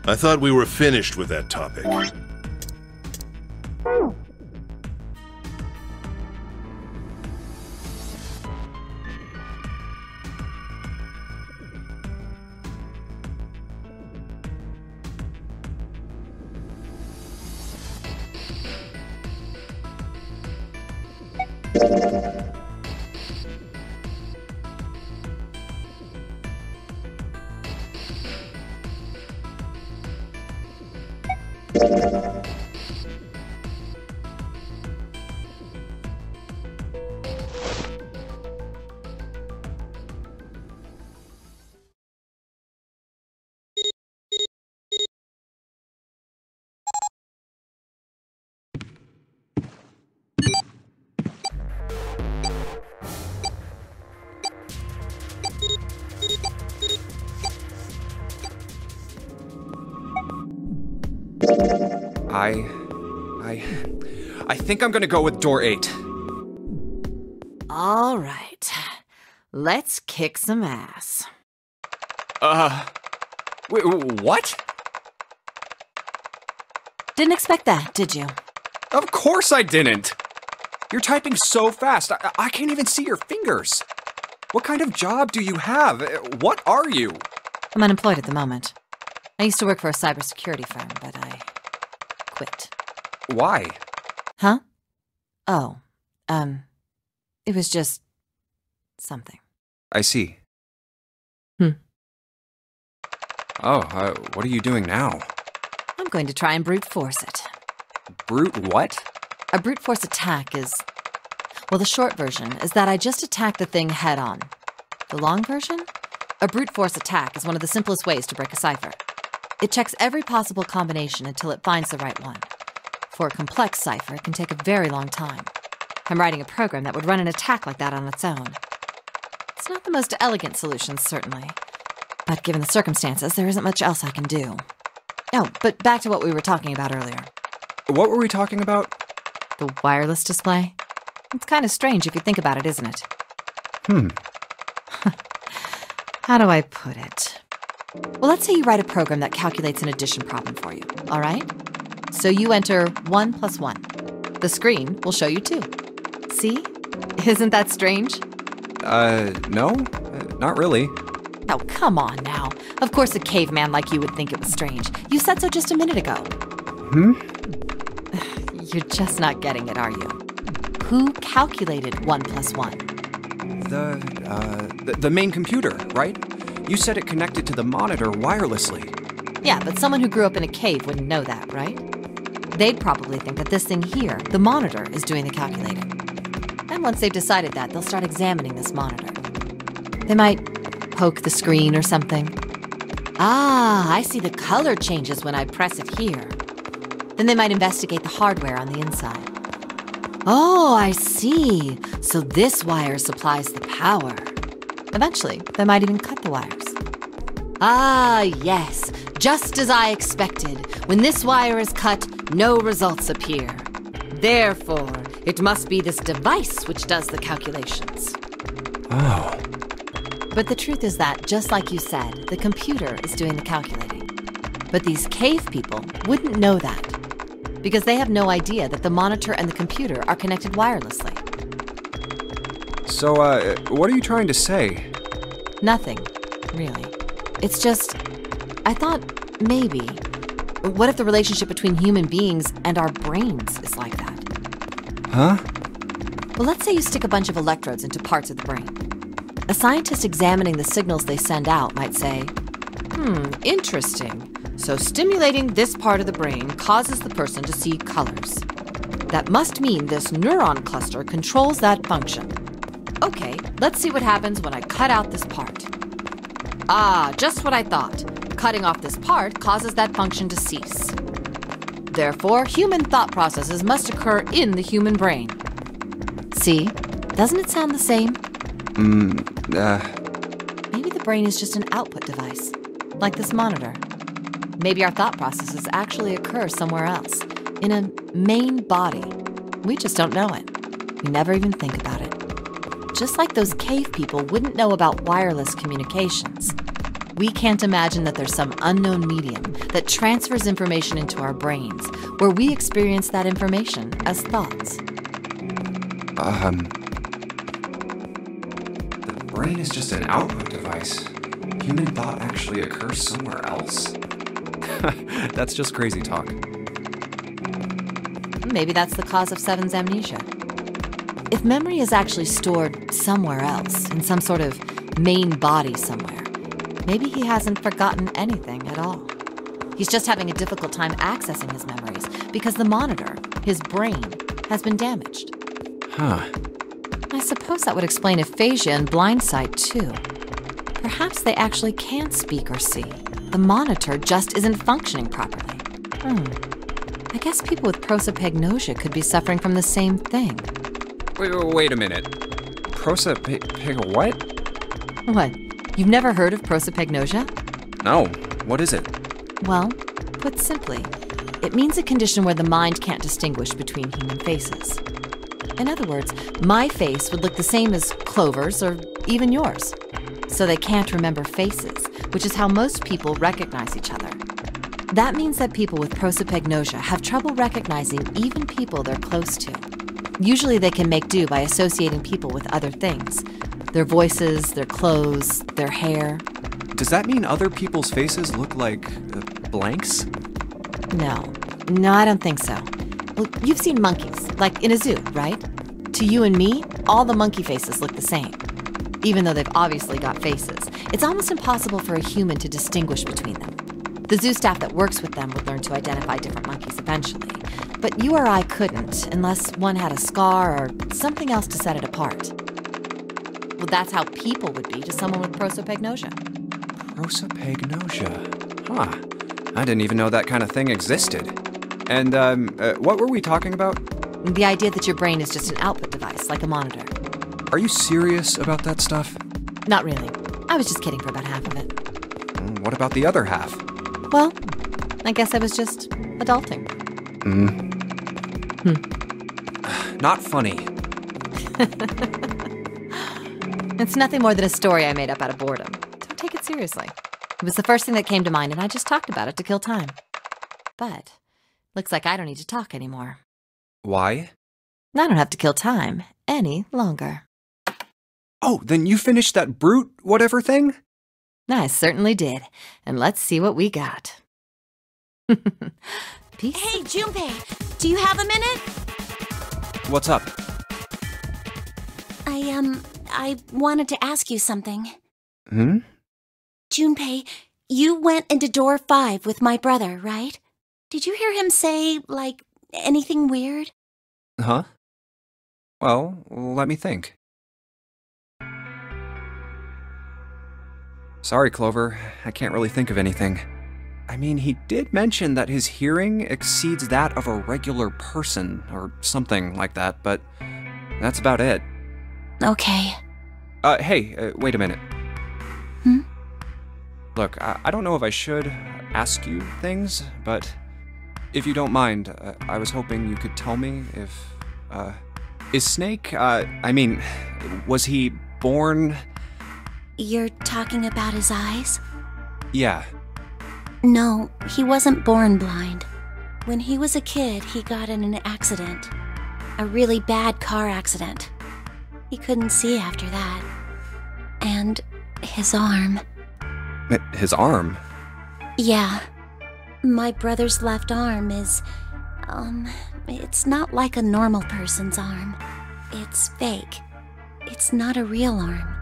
I thought we were finished with that topic. I think I'm gonna go with door 8. All right. Let's kick some ass. Wait, what? Didn't expect that, did you? Of course I didn't! You're typing so fast, I can't even see your fingers. What kind of job do you have? What are you? I'm unemployed at the moment. I used to work for a cybersecurity firm, but I quit. Why? Huh? Oh, it was just something. I see. Oh, What are you doing now? I'm going to try and brute force it. Brute what? A brute force attack is... Well, the short version is that I just attack the thing head on. The long version? A brute force attack is one of the simplest ways to break a cipher. It checks every possible combination until it finds the right one. For a complex cipher, it can take a very long time. I'm writing a program that would run an attack like that on its own. It's not the most elegant solution, certainly. But given the circumstances, there isn't much else I can do. Oh, but back to what we were talking about earlier. What were we talking about? The wireless display? It's kind of strange if you think about it, isn't it? How do I put it? Well, let's say you write a program that calculates an addition problem for you, all right? So you enter 1 + 1. The screen will show you 2. See? Isn't that strange? No, not really. Oh, come on now. Of course a caveman like you would think it was strange. You said so just a minute ago. You're just not getting it, are you? Who calculated 1 + 1? The main computer, right? You said it connected to the monitor wirelessly. Yeah, but someone who grew up in a cave wouldn't know that, right? They'd probably think that this thing here, the monitor, is doing the calculating. And once they've decided that, they'll start examining this monitor. They might poke the screen or something. Ah, I see the color changes when I press it here. Then they might investigate the hardware on the inside. Oh, I see. So this wire supplies the power. Eventually, they might even cut the wires. Ah, yes. Just as I expected. When this wire is cut, no results appear. Therefore, it must be this device which does the calculations. Oh. But the truth is that, just like you said, the computer is doing the calculating. But these cave people wouldn't know that, because they have no idea that the monitor and the computer are connected wirelessly. So, what are you trying to say? Nothing, really. It's just, I thought maybe, what if the relationship between human beings and our brains is like that? Huh? Well, let's say you stick a bunch of electrodes into parts of the brain. A scientist examining the signals they send out might say, interesting. So stimulating this part of the brain causes the person to see colors. That must mean this neuron cluster controls that function. Okay, let's see what happens when I cut out this part. Ah, just what I thought. Cutting off this part causes that function to cease. Therefore, human thought processes must occur in the human brain. See? Doesn't it sound the same? Maybe the brain is just an output device, like this monitor. Maybe our thought processes actually occur somewhere else, in a main body. We just don't know it. We never even think about it. Just like those cave people wouldn't know about wireless communications. we can't imagine that there's some unknown medium that transfers information into our brains, where we experience that information as thoughts. The brain is just an output device. Human thought actually occurs somewhere else? That's just crazy talk. Maybe that's the cause of Seven's amnesia. If memory is actually stored somewhere else, in some sort of main body somewhere, maybe he hasn't forgotten anything at all. He's just having a difficult time accessing his memories because the monitor, his brain, has been damaged. Huh. I suppose that would explain aphasia and blind sight, too. Perhaps they actually can't speak or see. The monitor just isn't functioning properly. I guess people with prosopagnosia could be suffering from the same thing. Wait a minute. What? What? You've never heard of prosopagnosia? No. What is it? Well, put simply, it means a condition where the mind can't distinguish between human faces. In other words, my face would look the same as Clover's or even yours. So they can't remember faces, which is how most people recognize each other. That means that people with prosopagnosia have trouble recognizing even people they're close to. Usually they can make do by associating people with other things. Their voices, their clothes, their hair. Does that mean other people's faces look like blanks? No, I don't think so. Well, you've seen monkeys, like in a zoo, right? To you and me, all the monkey faces look the same. Even though they've obviously got faces, it's almost impossible for a human to distinguish between them. The zoo staff that works with them would learn to identify different monkeys eventually. But you or I couldn't, unless one had a scar or something else to set it apart. Well, that's how people would be to someone with prosopagnosia. Prosopagnosia. Huh. I didn't even know that kind of thing existed. And, what were we talking about? The idea that your brain is just an output device, like a monitor. Are you serious about that stuff? Not really. I was just kidding for about half of it. What about the other half? Well, I guess I was just adulting. Not funny. It's nothing more than a story I made up out of boredom. Don't take it seriously. It was the first thing that came to mind, and I just talked about it to kill time. But looks like I don't need to talk anymore. Why? I don't have to kill time any longer. Oh, then you finished that brute whatever thing? I certainly did. And let's see what we got. Peace. Hey, Junpei, do you have a minute? What's up? I wanted to ask you something. Junpei, you went into door 5 with my brother, right? Did you hear him say, like, anything weird? Huh? Well, let me think. Sorry, Clover. I can't really think of anything. I mean, he did mention that his hearing exceeds that of a regular person, or something like that, but that's about it. Okay. Hey, wait a minute. Look, I don't know if I should ask you things, but if you don't mind, I was hoping you could tell me if, is Snake, was he born... You're talking about his eyes? Yeah. No, he wasn't born blind. When he was a kid, he got in an accident. A really bad car accident. He couldn't see after that. And his arm. His arm? Yeah. My brother's left arm is, it's not like a normal person's arm. It's fake. It's not a real arm.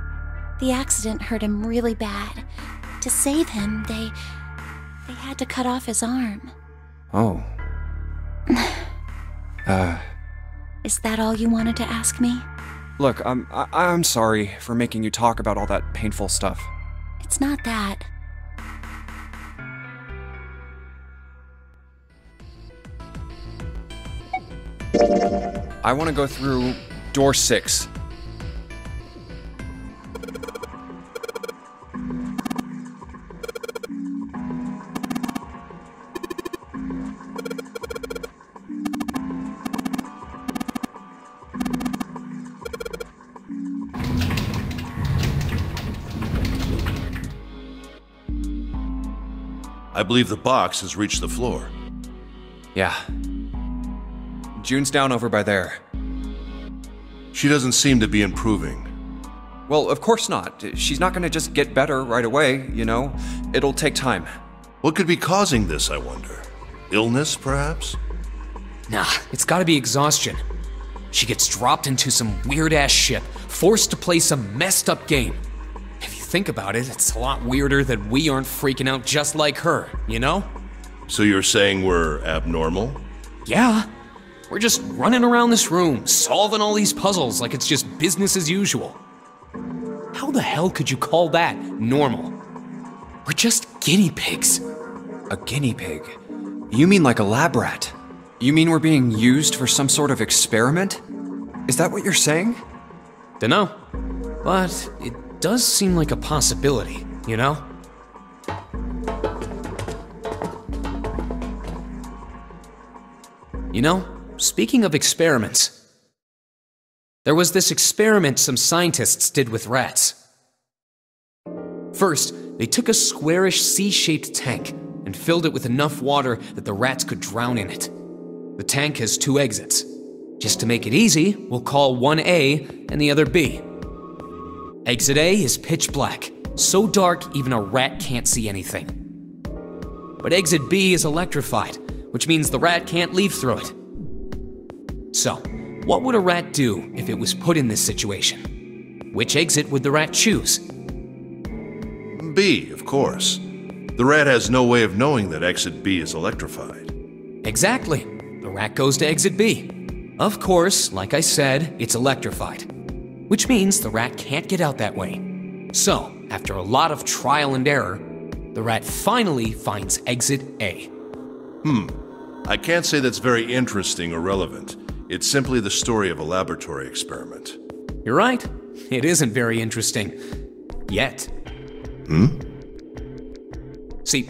The accident hurt him really bad. To save him, they had to cut off his arm. Oh. Is that all you wanted to ask me? Look, I'm sorry for making you talk about all that painful stuff. It's not that. I want to go through door 6. I believe the box has reached the floor. Yeah. June's down over by there. She doesn't seem to be improving. Well, of course not. She's not gonna just get better right away, you know? It'll take time. What could be causing this, I wonder? Illness, perhaps? Nah, it's gotta be exhaustion. She gets dropped into some weird-ass ship, forced to play some messed-up game. If you think about it, it's a lot weirder that we aren't freaking out just like her, you know? So you're saying we're abnormal? Yeah. We're just running around this room, solving all these puzzles like it's just business as usual. How the hell could you call that normal? We're just guinea pigs. A guinea pig? You mean like a lab rat? You mean we're being used for some sort of experiment? Is that what you're saying? Dunno. But it does seem like a possibility, you know? You know, speaking of experiments, there was this experiment some scientists did with rats. First, they took a squarish C-shaped tank and filled it with enough water that the rats could drown in it. The tank has 2 exits. Just to make it easy, we'll call one A and the other B. Exit A is pitch black, so dark even a rat can't see anything. But exit B is electrified, which means the rat can't leave through it. So, what would a rat do if it was put in this situation? Which exit would the rat choose? B, of course. The rat has no way of knowing that exit B is electrified. Exactly. The rat goes to exit B. Of course, like I said, it's electrified, which means the rat can't get out that way. So, after a lot of trial and error, the rat finally finds exit A. I can't say that's very interesting or relevant. It's simply the story of a laboratory experiment. You're right. It isn't very interesting. Yet. See,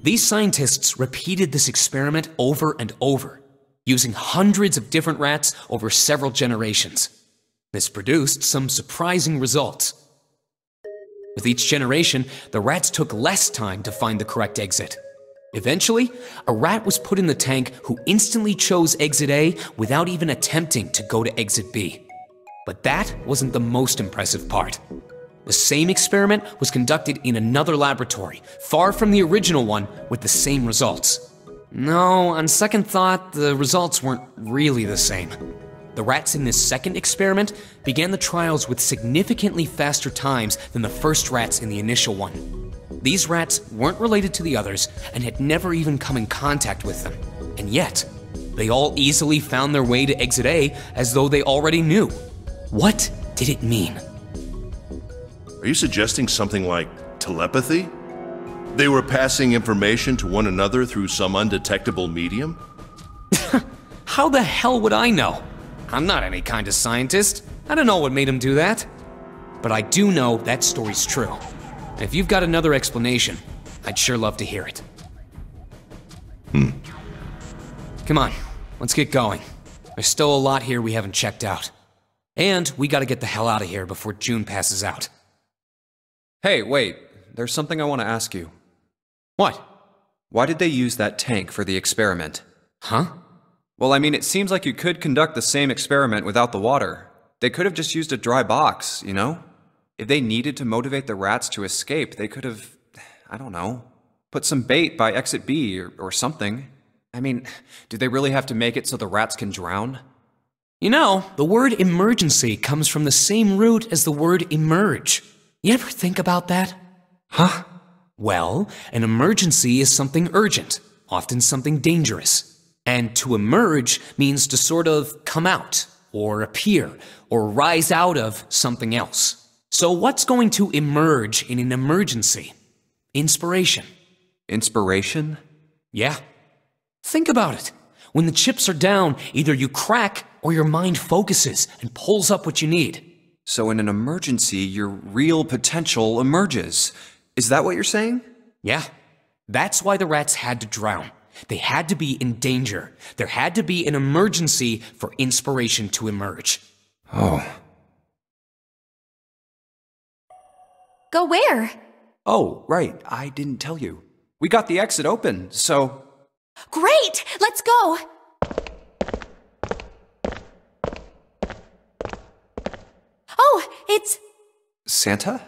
these scientists repeated this experiment over and over, using hundreds of different rats over several generations. This produced some surprising results. With each generation, the rats took less time to find the correct exit. Eventually, a rat was put in the tank who instantly chose exit A without even attempting to go to exit B. But that wasn't the most impressive part. The same experiment was conducted in another laboratory, far from the original one, with the same results. No, on second thought, the results weren't really the same. The rats in this second experiment began the trials with significantly faster times than the first rats in the initial one. These rats weren't related to the others and had never even come in contact with them. And yet, they all easily found their way to exit A as though they already knew. What did it mean? Are you suggesting something like telepathy? They were passing information to one another through some undetectable medium? How the hell would I know? I'm not any kind of scientist. I don't know what made them do that. But I do know that story's true. And if you've got another explanation, I'd sure love to hear it. Come on, let's get going. There's still a lot here we haven't checked out. And we gotta get the hell out of here before June passes out. Hey, wait. There's something I want to ask you. What? Why did they use that tank for the experiment? Huh? Well, I mean, it seems like you could conduct the same experiment without the water. They could have just used a dry box, you know? If they needed to motivate the rats to escape, they could have, I don't know, put some bait by exit B or something. I mean, do they really have to make it so the rats can drown? You know, the word emergency comes from the same root as the word emerge. You ever think about that? Huh? Well, an emergency is something urgent, often something dangerous. And to emerge means to sort of come out, or appear, or rise out of something else. So what's going to emerge in an emergency? Inspiration. Inspiration? Yeah. Think about it. When the chips are down, either you crack or your mind focuses and pulls up what you need. So in an emergency, your real potential emerges. Is that what you're saying? Yeah. That's why the rats had to drown. They had to be in danger. There had to be an emergency for inspiration to emerge. Oh. Go where? Oh, right. I didn't tell you. We got the exit open, so... Great! Let's go! Oh, it's... Santa?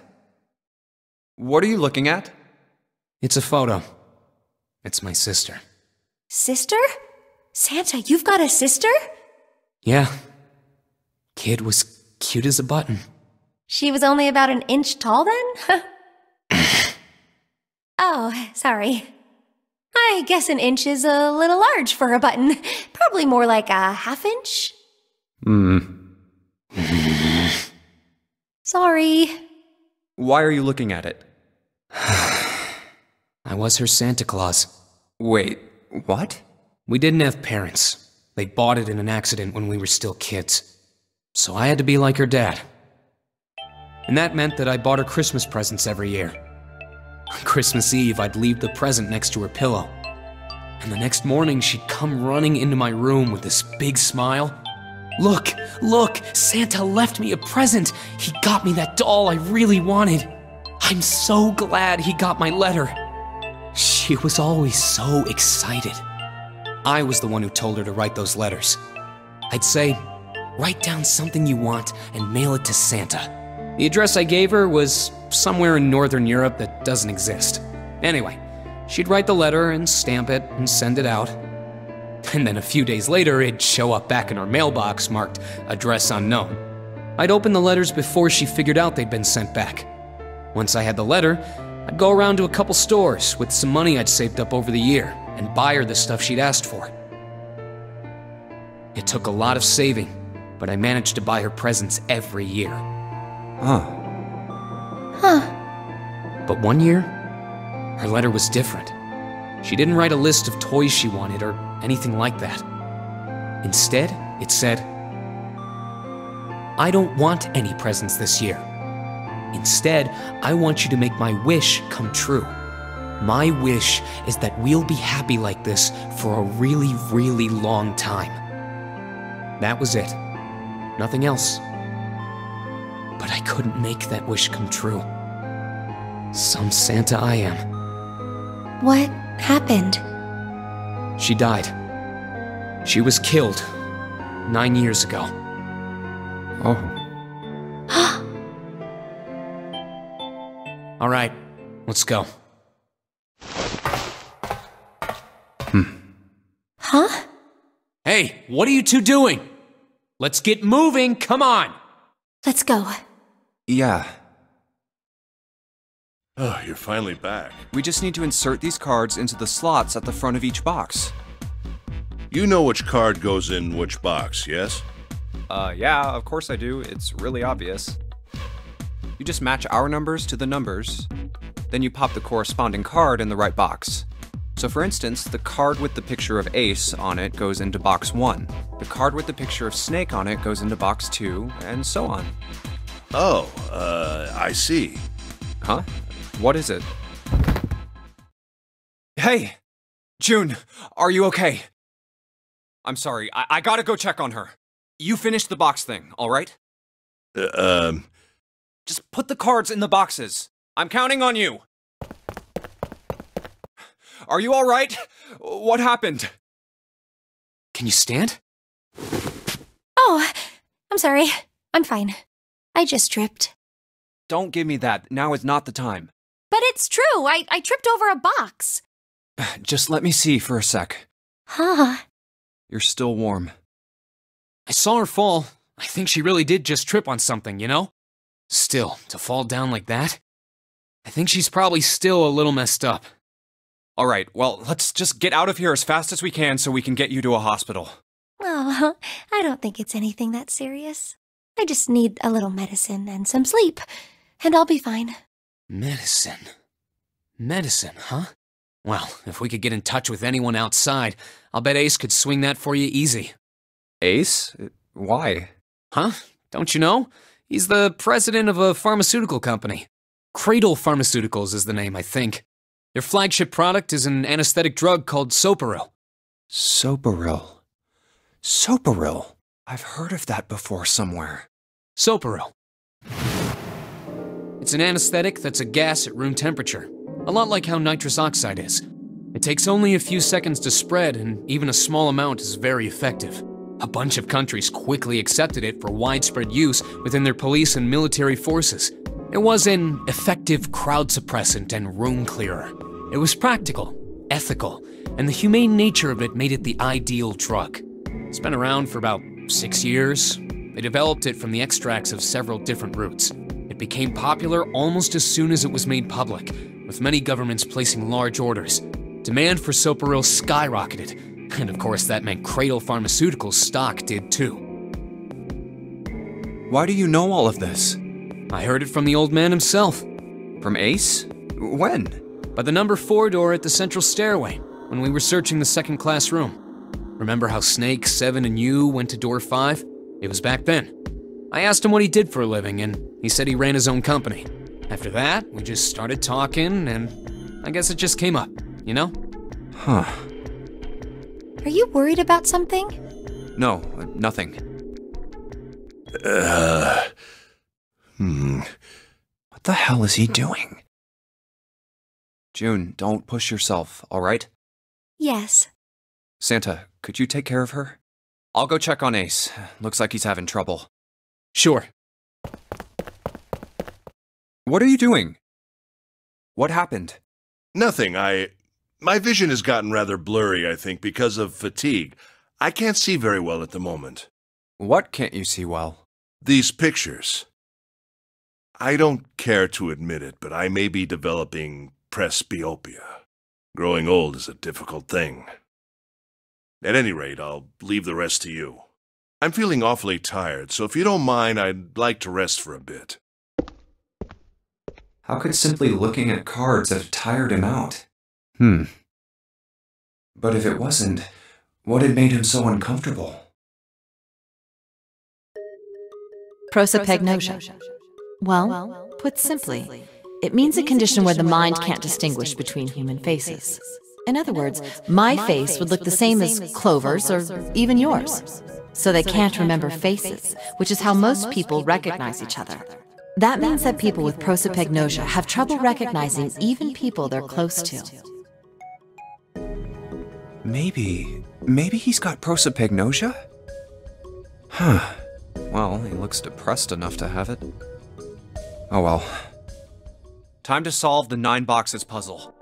What are you looking at? It's a photo. It's my sister. Sister? Santa, you've got a sister? Yeah. Kid was cute as a button. She was only about an inch tall then? Oh, sorry. I guess an inch is a little large for a button. Probably more like a half inch. Sorry. Why are you looking at it? I was her Santa Claus. Wait, what? We didn't have parents. They bought it in an accident when we were still kids. So I had to be like her dad. And that meant that I bought her Christmas presents every year. On Christmas Eve, I'd leave the present next to her pillow. And the next morning, she'd come running into my room with this big smile. Look, look, Santa left me a present. He got me that doll I really wanted. I'm so glad he got my letter. She was always so excited. I was the one who told her to write those letters. I'd say, write down something you want and mail it to Santa. The address I gave her was somewhere in Northern Europe that doesn't exist. Anyway, she'd write the letter and stamp it and send it out. And then a few days later, it'd show up back in our mailbox marked address unknown. I'd open the letters before she figured out they'd been sent back. Once I had the letter, I'd go around to a couple stores with some money I'd saved up over the year and buy her the stuff she'd asked for. It took a lot of saving, but I managed to buy her presents every year. Huh. But one year, her letter was different. She didn't write a list of toys she wanted or anything like that. Instead, it said, I don't want any presents this year. Instead, I want you to make my wish come true. My wish is that we'll be happy like this for a really, really long time. That was it. Nothing else. But I couldn't make that wish come true. Some Santa I am. What happened? She died. She was killed 9 years ago. Oh. All right, let's go. Huh? Hey, what are you two doing? Let's get moving, come on! Let's go. Yeah. Oh, you're finally back. We just need to insert these cards into the slots at the front of each box. You know which card goes in which box, yes? Yeah, of course I do. It's really obvious. You just match our numbers to the numbers, then you pop the corresponding card in the right box. So for instance, the card with the picture of Ace on it goes into box 1. The card with the picture of Snake on it goes into box 2, and so on. Oh, I see. Huh? What is it? Hey! June, are you okay? I'm sorry, I gotta go check on her. You finish the box thing, alright? Just put the cards in the boxes. I'm counting on you. Are you alright? What happened? Can you stand? Oh, I'm sorry. I'm fine. I just tripped. Don't give me that. Now is not the time. But it's true. I tripped over a box. Just let me see for a sec. Huh. You're still warm. I saw her fall. I think she really did just trip on something, you know? Still, to fall down like that? I think she's probably still a little messed up. Alright, well, let's just get out of here as fast as we can so we can get you to a hospital. Oh, I don't think it's anything that serious. I just need a little medicine and some sleep, and I'll be fine. Medicine? Medicine, huh? Well, if we could get in touch with anyone outside, I'll bet Ace could swing that for you easy. Ace? Why? Huh? Don't you know? He's the president of a pharmaceutical company. Cradle Pharmaceuticals is the name, I think. Their flagship product is an anesthetic drug called Soparil. Soparil. Soparil? I've heard of that before somewhere. Soparil. It's an anesthetic that's a gas at room temperature. A lot like how nitrous oxide is. It takes only a few seconds to spread, and even a small amount is very effective. A bunch of countries quickly accepted it for widespread use within their police and military forces. It was an effective crowd suppressant and room clearer. It was practical, ethical, and the humane nature of it made it the ideal drug. It's been around for about 6 years. They developed it from the extracts of several different roots. It became popular almost as soon as it was made public, with many governments placing large orders. Demand for Soparil skyrocketed, and of course that meant Cradle Pharmaceuticals' stock did too. Why do you know all of this? I heard it from the old man himself. From Ace? When? By the number 4 door at the central stairway, when we were searching the second-class room. Remember how Snake, 7, and you went to door 5? It was back then. I asked him what he did for a living, and he said he ran his own company. After that, we just started talking, and I guess it just came up, you know? Huh. Are you worried about something? No, nothing. What the hell is he doing? June, don't push yourself, all right? Yes. Santa, could you take care of her? I'll go check on Ace. Looks like he's having trouble. Sure. What are you doing? What happened? Nothing. My vision has gotten rather blurry, I think, because of fatigue. I can't see very well at the moment. What can't you see well? These pictures. I don't care to admit it, but I may be developing presbyopia. Growing old is a difficult thing. At any rate, I'll leave the rest to you. I'm feeling awfully tired, so if you don't mind, I'd like to rest for a bit. How could simply looking at cards have tired him out? But if it wasn't, what had made him so uncomfortable? Prosopagnosia. Well, put simply, it means a condition where the mind can't distinguish between human faces. In other words, my face would look the same as Clover's or even yours. So they can't remember faces, which is how most people recognize each other. That means that people with prosopagnosia have trouble recognizing even people they're close to. Maybe he's got prosopagnosia? Huh. Well, he looks depressed enough to have it. Oh well. Time to solve the 9 boxes puzzle.